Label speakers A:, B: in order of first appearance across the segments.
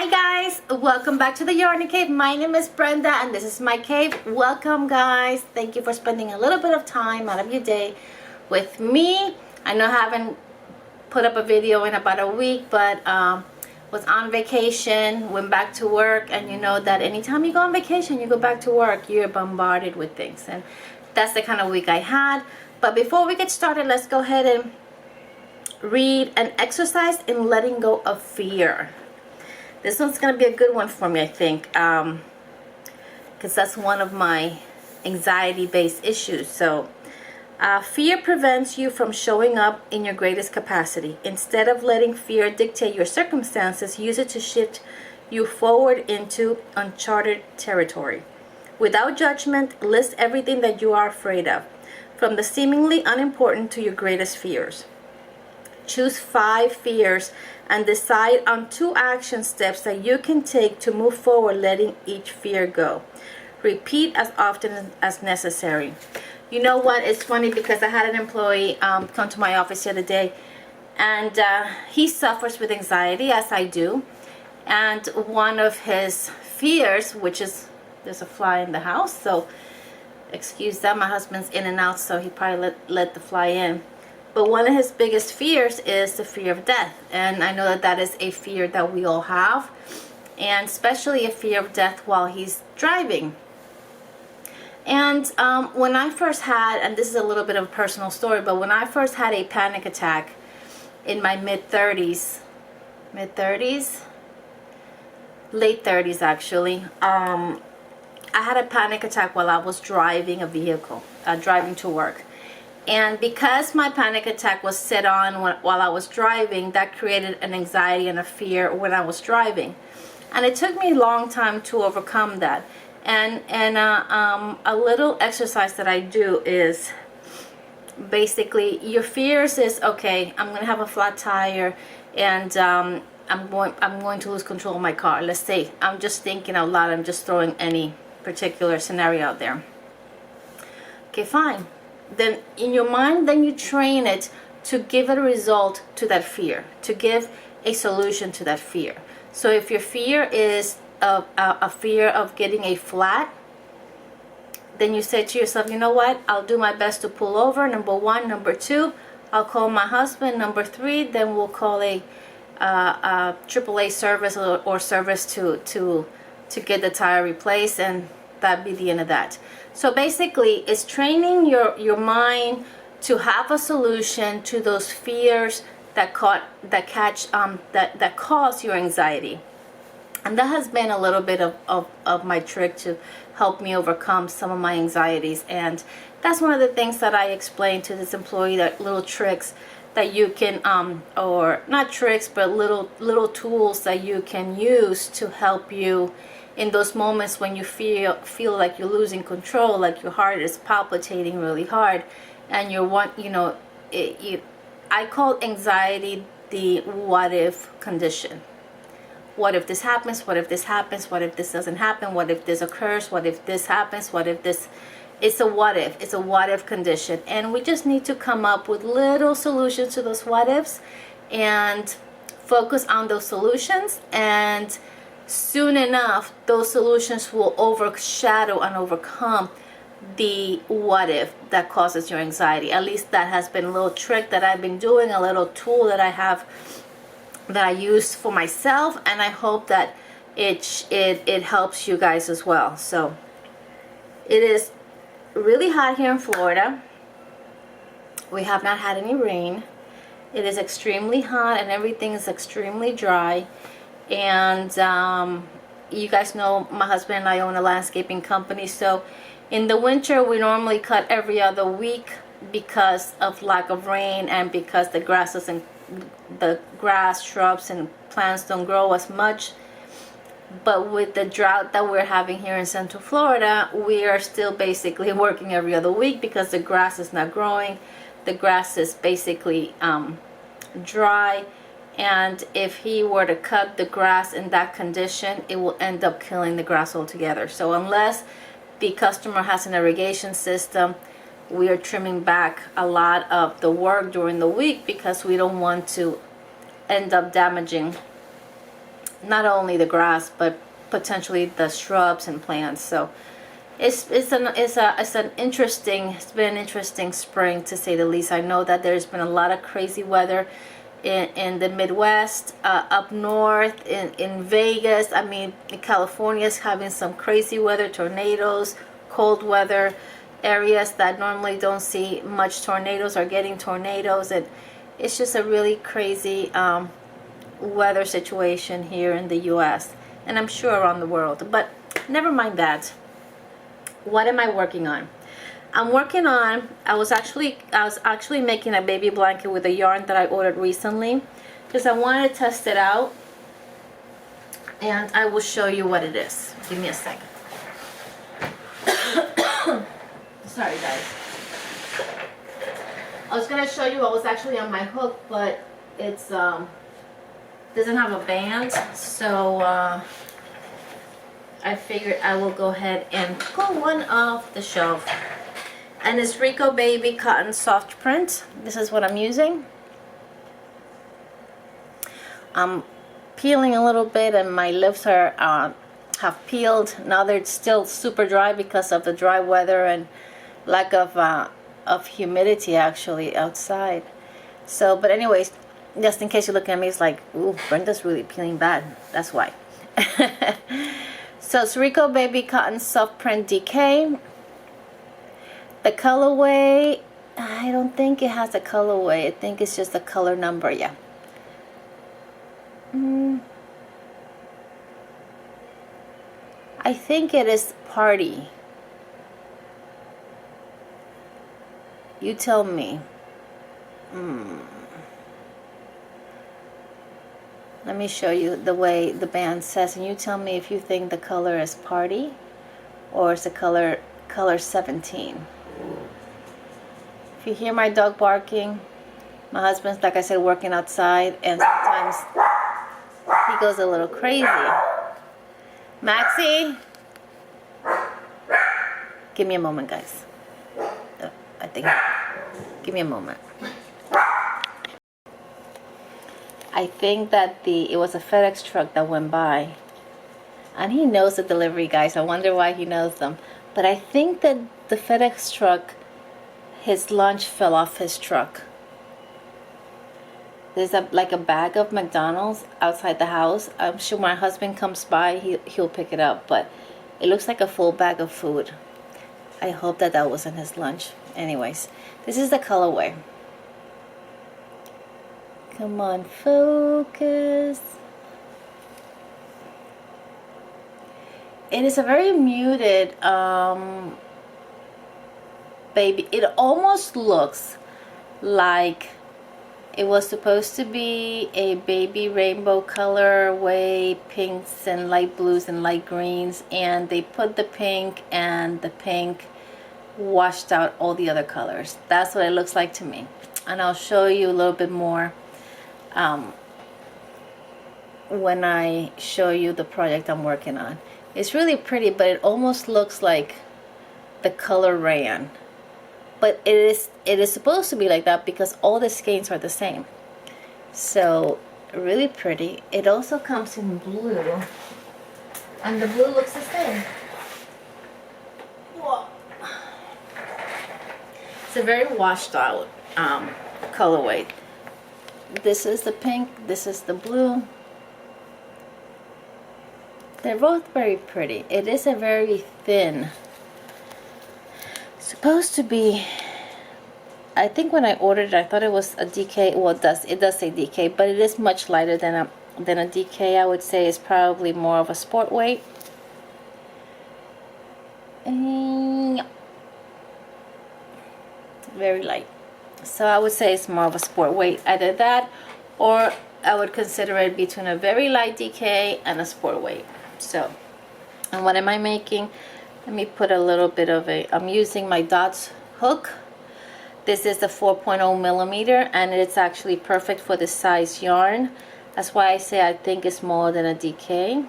A: Hi guys, welcome back to the Yarn Cave. My name is Brenda and this is my cave. Welcome guys. Thank you for spending a little bit of time out of your day with me. I know I haven't put up a video in about a week, but was on vacation, went back to work, and you know that anytime you go on vacation, you go back to work, you're bombarded with things, and that's the kind of week I had. But before we get started, let's go ahead and read an exercise in letting go of fear. This one's going to be a good one for me, I think, because that's one of my anxiety-based issues. So, fear prevents you from showing up in your greatest capacity. Instead of letting fear dictate your circumstances, use it to shift you forward into uncharted territory. Without judgment, list everything that you are afraid of, from the seemingly unimportant to your greatest fears. Choose 5 fears and decide on 2 action steps that you can take to move forward, letting each fear go. Repeat as often as necessary. You know what? It's funny because I had an employee come to my office the other day, and he suffers with anxiety, as I do. And one of his fears, which is, there's a fly in the house, so excuse that. My husband's in and out, so he probably let the fly in. But one of his biggest fears is the fear of death. And I know that that is a fear that we all have. And especially a fear of death while he's driving. And when I first had, and this is a little bit of a personal story, but when I first had a panic attack in my late 30s actually, I had a panic attack while I was driving a vehicle, driving to work. And because my panic attack was set on while I was driving, that created an anxiety and a fear when I was driving. And it took me a long time to overcome that. And a little exercise that I do is basically, your fears is, okay, I'm going to have a flat tire and I'm going to lose control of my car. Let's say, I'm just thinking out loud, I'm just throwing any particular scenario out there. Okay, fine. Then in your mind, then you train it to give a result to that fear, to give a solution to that fear. So if your fear is a fear of getting a flat, then you say to yourself, you know what, I'll do my best to pull over, number 1. Number 2, I'll call my husband. Number 3, then we'll call a AAA service or service to get the tire replaced, and that'd be the end of that. So basically, it's training your mind to have a solution to those fears that cause your anxiety. And that has been a little bit of my trick to help me overcome some of my anxieties. And that's one of the things that I explained to this employee, that little tricks that you can, or not tricks, but little tools that you can use to help you in those moments when you feel like you're losing control, like your heart is palpitating really hard, and I call anxiety the what if condition. What if this happens? What if this happens? What if this doesn't happen? What if this occurs? What if this happens? What if this? It's a what if. It's a what if condition, and we just need to come up with little solutions to those what ifs and focus on those solutions, and soon enough those solutions will overshadow and overcome the what if that causes your anxiety. At least that has been a little trick that I've been doing, a little tool that I have, that I use for myself, and I hope that it helps you guys as well. So it is really hot here in Florida. We have not had any rain. It is extremely hot and everything is extremely dry. And you guys know my husband and I own a landscaping company, so in the winter we normally cut every other week because of lack of rain, and because the grass, shrubs and plants don't grow as much. But with the drought that we're having here in Central Florida, we are still basically working every other week because the grass is not growing. The grass is basically dry. And if he were to cut the grass in that condition, it will end up killing the grass altogether. So unless the customer has an irrigation system, we are trimming back a lot of the work during the week because we don't want to end up damaging not only the grass but potentially the shrubs and plants. So it's been an interesting spring, to say the least. I know that there's been a lot of crazy weather in the Midwest, up north, in Vegas. I mean, California is having some crazy weather, tornadoes, cold weather. Areas that normally don't see much tornadoes are getting tornadoes, and it's just a really crazy weather situation here in the US, and I'm sure around the world. But never mind that. What am I working on? I was actually making a baby blanket with a yarn that I ordered recently, because I wanted to test it out, and I will show you what it is. Give me a second. Sorry guys. I was gonna show you what was actually on my hook, but it's doesn't have a band, so I figured I will go ahead and pull one off the shelf. And it's Rico Baby Cotton Soft Print. This is what I'm using. I'm peeling a little bit, and my lips are have peeled. Now they're still super dry because of the dry weather and lack of humidity actually outside. So, but anyways, just in case you're looking at me, it's like, ooh, Brenda's really peeling bad. That's why. So it's Rico Baby Cotton Soft Print DK. The colorway, I don't think it has a colorway. I think it's just a color number, yeah. I think it is Party. You tell me. Let me show you the way the band says, and you tell me if you think the color is Party or it's the color 17. If you hear my dog barking, my husband's, like I said, working outside, and sometimes he goes a little crazy. Maxie, give me a moment, guys. I think, give me a moment. I think that it was a FedEx truck that went by, and he knows the delivery guys. I wonder why he knows them. But I think that the FedEx truck, his lunch fell off his truck. There's like a bag of McDonald's outside the house. I'm sure my husband comes by, he'll pick it up, but it looks like a full bag of food. I hope that wasn't his lunch. Anyways, this is the colorway. Come on, focus. It is a very muted baby. It almost looks like it was supposed to be a baby rainbow colorway, pinks and light blues and light greens, and they put the pink, and the pink washed out all the other colors. That's what it looks like to me, and I'll show you a little bit more when I show you the project I'm working on. It's really pretty, but it almost looks like the color rayon. But it is supposed to be like that because all the skeins are the same. So really pretty. It also comes in blue, and the blue looks the same. Whoa. It's a very washed out colorway. This is the pink, this is the blue. They're both very pretty. It is a very thin, supposed to be, I think when I ordered it, I thought it was a DK. Well, it does say DK, but it is much lighter than a DK. I would say it's probably more of a sport weight. And very light. So I would say it's more of a sport weight. Either that, or I would consider it between a very light DK and a sport weight. So, and what am I making? Let me put a little bit of I'm using my dots hook. This is the 4.0 millimeter, and it's actually perfect for this size yarn. That's why I say I think it's smaller than a DK.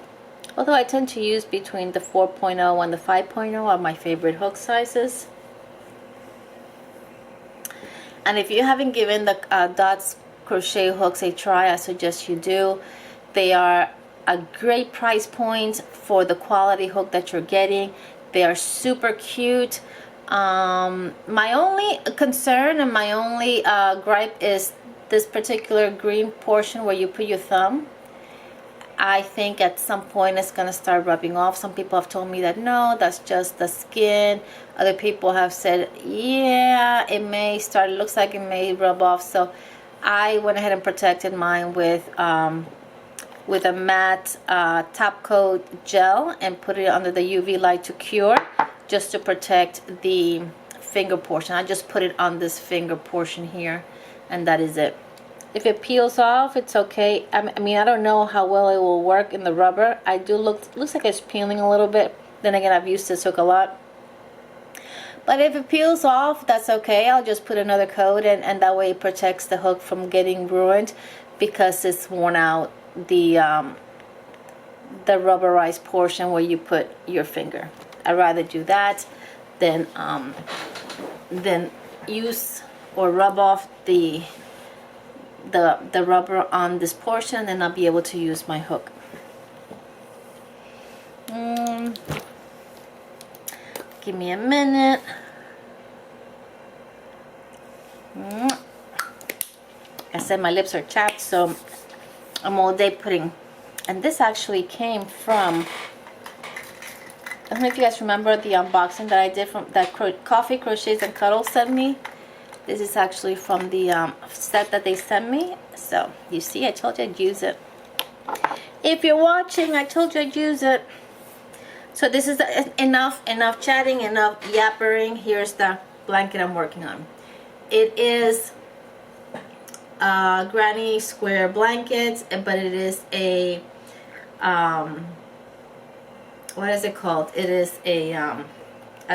A: Although I tend to use between the 4.0 and the 5.0 are my favorite hook sizes. And if you haven't given the dots crochet hooks a try, I suggest you do. They are a great price point for the quality hook that you're getting. They are super cute. My only concern and my only gripe is this particular green portion where you put your thumb. I think at some point it's going to start rubbing off. Some people have told me that no, that's just the skin. Other people have said, yeah, it may start, it looks like it may rub off. So I went ahead and protected mine with a matte top coat gel and put it under the UV light to cure, just to protect the finger portion. I just put it on this finger portion here, and that is it. If it peels off, it's okay. I mean, I don't know how well it will work in the rubber. Looks like it's peeling a little bit. Then again, I've used this hook a lot. But if it peels off, that's okay. I'll just put another coat, and that way it protects the hook from getting ruined because it's worn out the rubberized portion where you put your finger. I'd rather do that than use or rub off the rubber on this portion, and I'll be able to use my hook. Give me a minute. I said my lips are chapped, so I'm all day putting, and this actually came from, I don't know if you guys remember the unboxing that I did from that Coffee Crochets and Cuddles sent me. This is actually from the set that they sent me. So you see, I told you I'd use it. If you're watching, I told you I'd use it. So this is enough chatting, enough yappering. Here's the blanket I'm working on. It is a granny square blanket, but it is a what is it called? It is a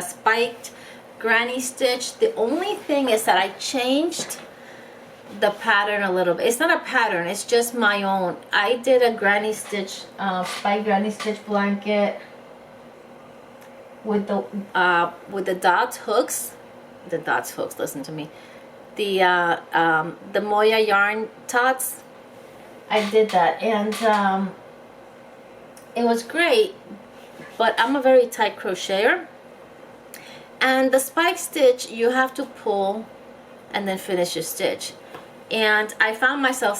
A: spiked granny stitch. The only thing is that I changed the pattern a little bit. It's not a pattern, it's just my own. I did a granny stitch, spiked granny stitch blanket with the dots hooks. The dots hooks, listen to me. The Moya yarn tots. I did that, and it was great, but I'm a very tight crocheter. And the spike stitch, you have to pull and then finish your stitch. And I found myself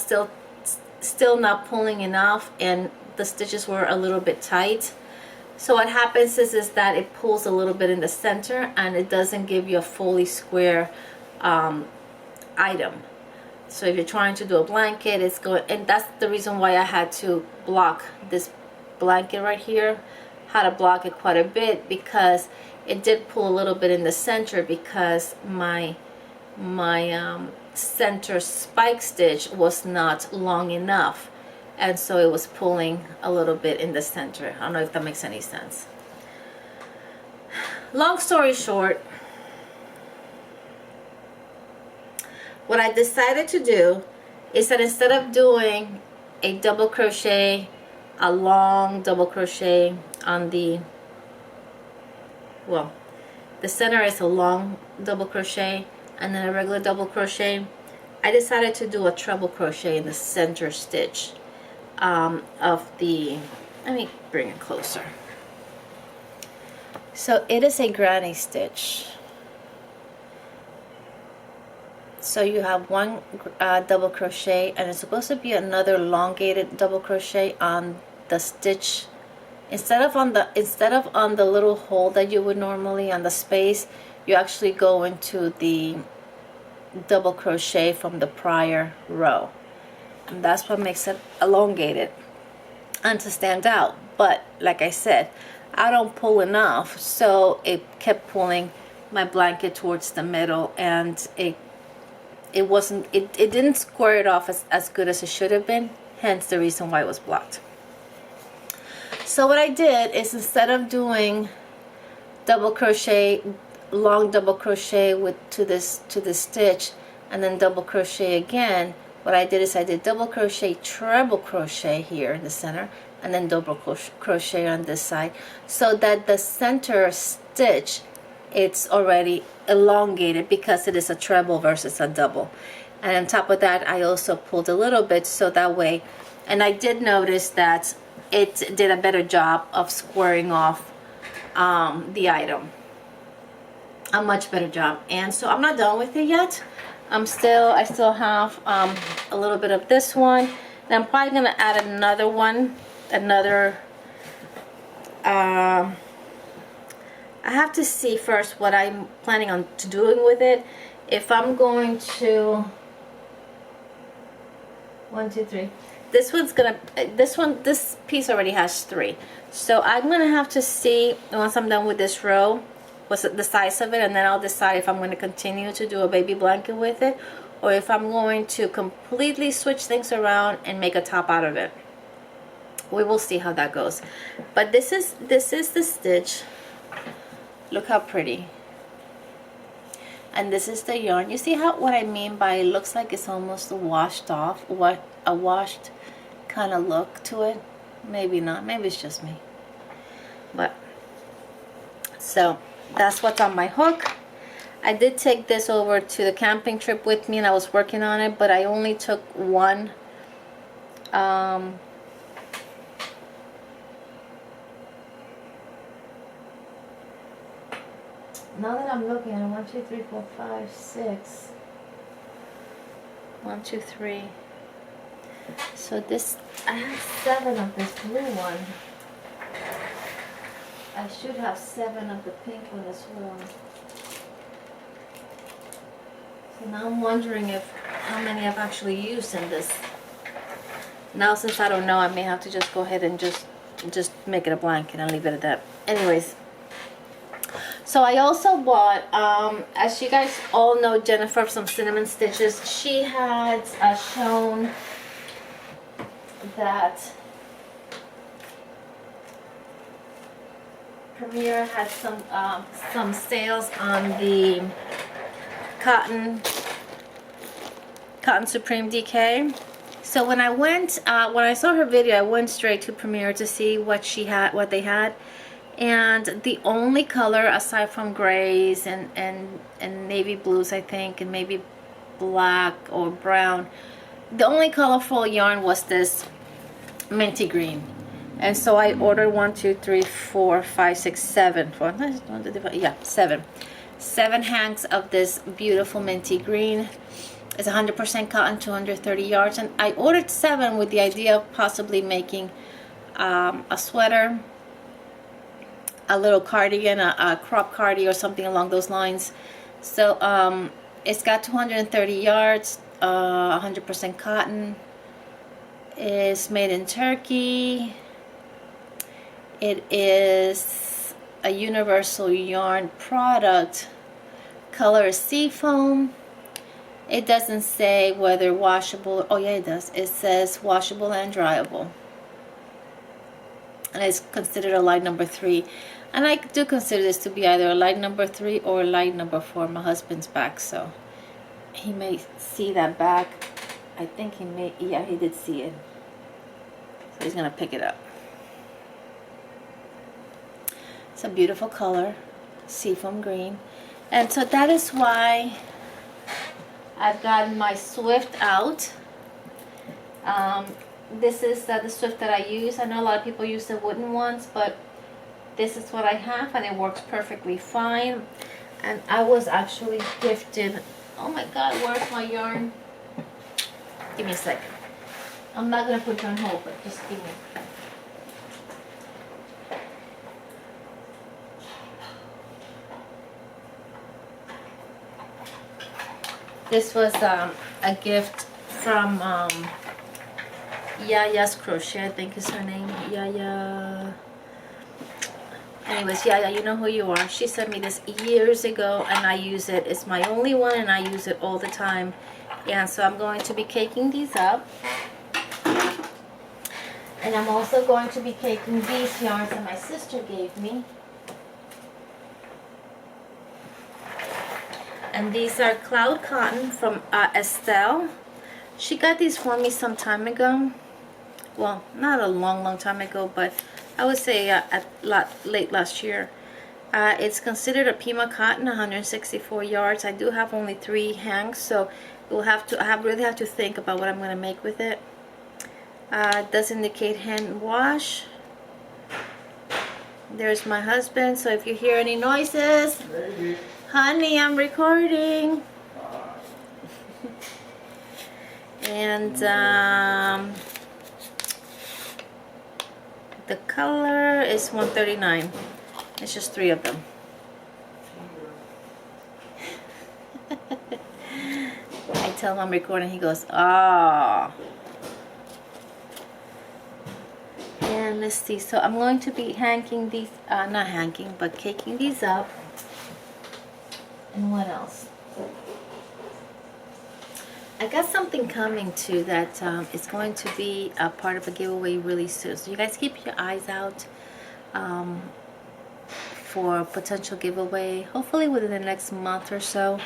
A: still not pulling enough, and the stitches were a little bit tight. So what happens is that it pulls a little bit in the center, and it doesn't give you a fully square item. So if you're trying to do a blanket, it's going, and that's the reason why I had to block this blanket right here. Had to block it quite a bit because it did pull a little bit in the center, because my center spike stitch was not long enough, and so it was pulling a little bit in the center. I don't know if that makes any sense. Long story short, what I decided to do is that instead of doing a double crochet, a long double crochet on the, well, the center is a long double crochet and then a regular double crochet, I decided to do a treble crochet in the center stitch of the, let me bring it closer. So it is a granny stitch. So you have one double crochet, and it's supposed to be another elongated double crochet on the stitch. Instead of on the little hole that you would normally on the space, you actually go into the double crochet from the prior row, and that's what makes it elongated and to stand out. But like I said, I don't pull enough, so it kept pulling my blanket towards the middle, and it didn't square it off as good as it should have been, hence the reason why it was blocked. So what I did is, instead of doing double crochet, long double crochet to this stitch and then double crochet again, what I did is I did double crochet, treble crochet here in the center, and then double crochet on this side, so that the center stitch, it's already elongated because it is a treble versus a double. And on top of that, I also pulled a little bit, so that way, and I did notice that it did a better job of squaring off the item. A much better job. And so I'm not done with it yet. I still have a little bit of this one, and I'm probably gonna add another one, I have to see first what I'm planning on doing with it. If I'm going to 1, 2, 3. This piece already has 3. So I'm gonna have to see once I'm done with this row what's the size of it, and then I'll decide if I'm going to continue to do a baby blanket with it, or if I'm going to completely switch things around and make a top out of it. We will see how that goes. But this is the stitch. Look how pretty. And this is the yarn. You see what I mean by it looks like it's almost washed off, a washed kind of look to it. Maybe not. Maybe it's just me. But so that's what's on my hook. I did take this over to the camping trip with me, and I was working on it, but I only took one. Now that I'm looking at it, 1, 2, 3, 4, 5, 6. 1, 2, 3. So this, I have 7 of this blue one. I should have 7 of the pink one as well. So now I'm wondering how many I've actually used in this. Now since I don't know, I may have to just go ahead and just make it a blanket and leave it at that. Anyways, so I also bought, as you guys all know, Jennifer from Cinnamon Stitches, she had shown that Premier had some sales on the cotton Supreme DK. So when I went, when I saw her video, I went straight to Premier to see what they had, and the only color aside from grays and navy blues, I think, and maybe black or brown, the only colorful yarn was this minty green. And so I ordered 1, 2, 3, 4, 5, 6, 7. 7 hanks of this beautiful minty green. It's 100% cotton, 230 yards, and I ordered 7 with the idea of possibly making a sweater, a little cardigan, a crop cardi or something along those lines. So it's got 230 yards, 100% cotton. It's made in Turkey. It is a universal yarn product. Color is seafoam. It doesn't say whether washable. Oh yeah, it does. It says washable and dryable. And it's considered a light number 3. And I do consider this to be either a light number 3 or a light number 4. My husband's back, so he may see that back. I think he may. Yeah, he did see it. So he's gonna pick it up. It's a beautiful color, seafoam green. And so that is why I've got my Swift out. This is the Swift that I use. I know a lot of people use the wooden ones, but this is what I have, and it works perfectly fine. And I was actually gifted, oh my god, where's my yarn? Give me a second. I'm not gonna put you on hold, but just give me. This was a gift from Yaya's Crochet, I think is her name. Yaya. Anyways, Yaya, you know who you are. She sent me this years ago, and I use it. It's my only one, and I use it all the time. Yeah, so I'm going to be caking these up. And I'm also going to be caking these yarns that my sister gave me. And these are Cloud Cotton from Estelle. She got these for me some time ago. Well, not a long time ago, but I would say late last year. It's considered a Pima cotton, 164 yards. I do have only 3 hanks, so we'll have to. Really have to think about what I'm going to make with it. Does indicate hand wash. There's my husband, so if you hear any noises,
B: Baby.
A: honey, I'm recording. And the color is 139. It's just 3 of them. I tell him I'm recording, he goes, ah. And let's see, so I'm going to be hanking these, not hanking, but caking these up. And what else? I got something coming too that is going to be a part of a giveaway really soon. So you guys keep your eyes out for a potential giveaway. Hopefully within the next month or so.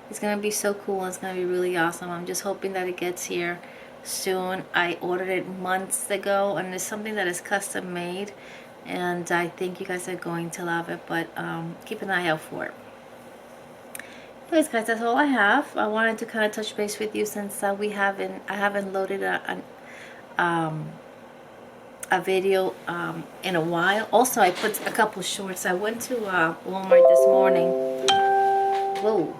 A: It's going to be so cool and it's going to be really awesome. I'm just hoping that it gets here soon. I ordered it months ago and it's something that is custom made. And I think you guys are going to love it, but keep an eye out for it. Anyways guys, that's all I have. I wanted to kind of touch base with you since I haven't loaded a video in a while. Also, I put a couple shorts. I went to Walmart this morning. Whoa,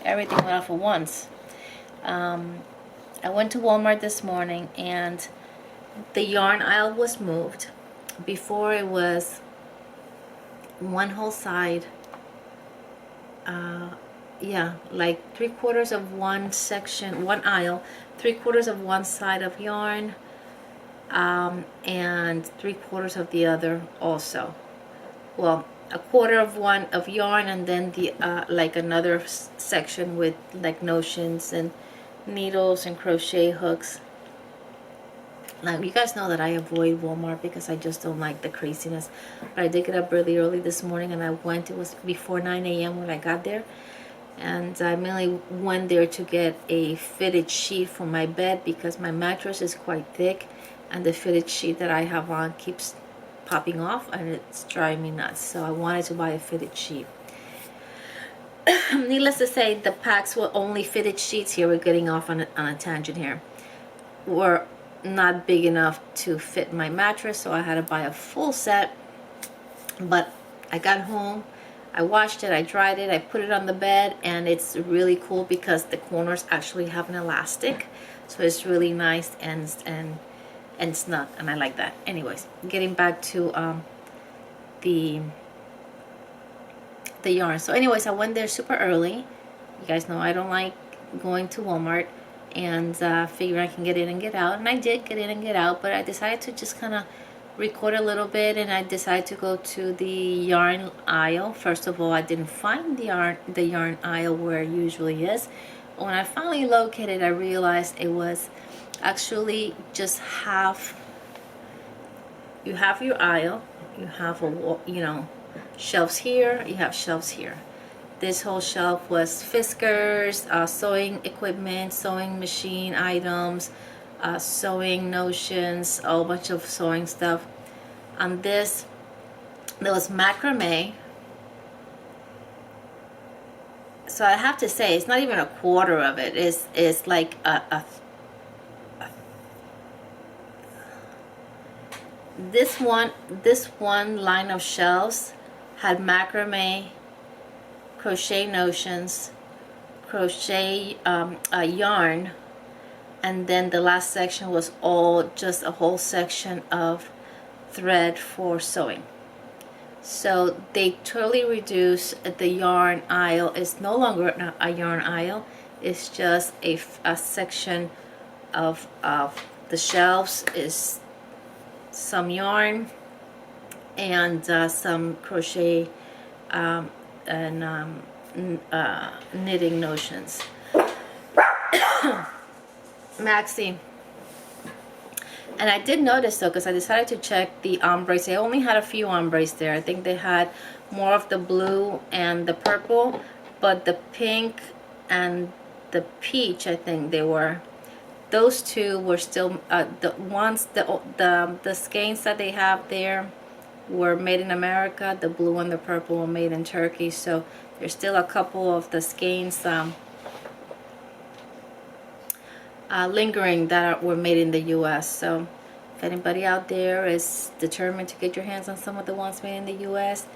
A: everything went off at once. I went to Walmart this morning and the yarn aisle was moved. Before it was one whole side, yeah, like 3/4 of one section, one aisle, 3/4 of one side of yarn, and 3/4 of the other also. Well, 1/4 of one of yarn, and then the like another section with like notions and needles and crochet hooks. Like, you guys know that I avoid Walmart because I just don't like the craziness. But I did get up really early this morning and I went. It was before 9 a.m. when I got there. And I mainly went there to get a fitted sheet for my bed because my mattress is quite thick. And the fitted sheet that I have on keeps popping off and it's driving me nuts. So I wanted to buy a fitted sheet. Needless to say, the packs were only fitted sheets here. We're getting off on a tangent here. Were not big enough to fit my mattress, so I had to buy a full set. But I got home, I washed it, I dried it, I put it on the bed, and it's really cool because the corners actually have an elastic, so it's really nice and snug, and I like that. Anyways, getting back to the yarn. So anyways, I went there super early. You guys know I don't like going to Walmart and figure I can get in and get out, and I did get in and get out, but I decided to just kind of record a little bit, and I decided to go to the yarn aisle. First of all, I didn't find the yarn aisle where it usually is. When I finally located, I realized it was actually just half. You have your aisle, you have shelves here, you have shelves here. This whole shelf was Fiskars, sewing equipment, sewing machine items, sewing notions, a whole bunch of sewing stuff. On this, there was macrame. So I have to say, it's not even 1/4 of it. It's like this one line of shelves had macrame, crochet notions, crochet yarn, and then the last section was all just a whole section of thread for sewing. So they totally reduced the yarn aisle. It's no longer a yarn aisle. It's just a section of the shelves is some yarn and some crochet and knitting notions. Maxi. And I did notice though, because I decided to check the ombres. They only had a few ombres there. I think they had more of the blue and the purple, but the pink and the peach, I think they were. Those two were still the skeins that they have there were made in America. The blue and the purple were made in Turkey. So there's still a couple of the skeins lingering that were made in the US. So if anybody out there is determined to get your hands on some of the ones made in the US,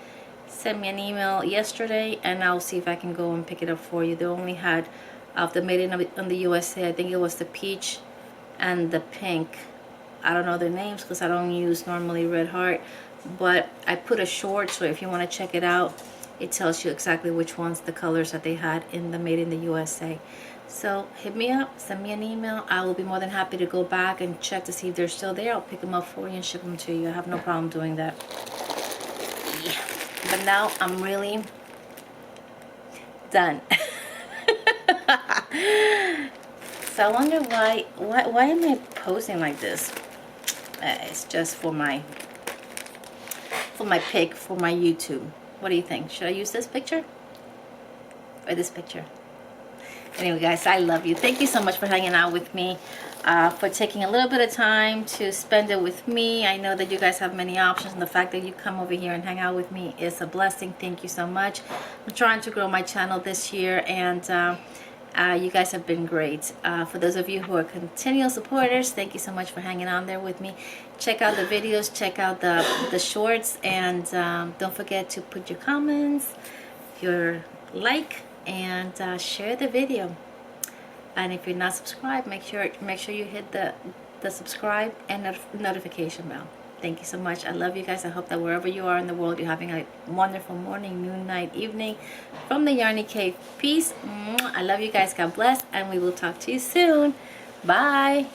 A: send me an email yesterday and I'll see if I can go and pick it up for you. They only had of the made in the USA, I think it was the peach and the pink. I don't know their names because I don't use normally Red Heart, but I put a short, so if you want to check it out, it tells you exactly which ones, the colors that they had in the made in the USA. So hit me up, send me an email. I will be more than happy to go back and check to see if they're still there. I'll pick them up for you and ship them to you. I have no problem doing that. Yeah. But now I'm really done. So I wonder why am I posing like this? It's just for my pic for my YouTube. What do you think? Should I use this picture or this picture? Anyway, guys, I love you. Thank you so much for hanging out with me, for taking a little bit of time to spend it with me. I know that you guys have many options, and the fact that you come over here and hang out with me is a blessing. Thank you so much. I'm trying to grow my channel this year, and you guys have been great. For those of you who are continual supporters, thank you so much for hanging on there with me. Check out the videos, check out the shorts, and don't forget to put your comments, your like, and share the video. And if you're not subscribed, make sure you hit the subscribe and notification bell. Thank you so much. I love you guys. I hope that wherever you are in the world, you're having a wonderful morning, noon, night, evening from the Yarny Cave. Peace. I love you guys. God bless. And we will talk to you soon. Bye.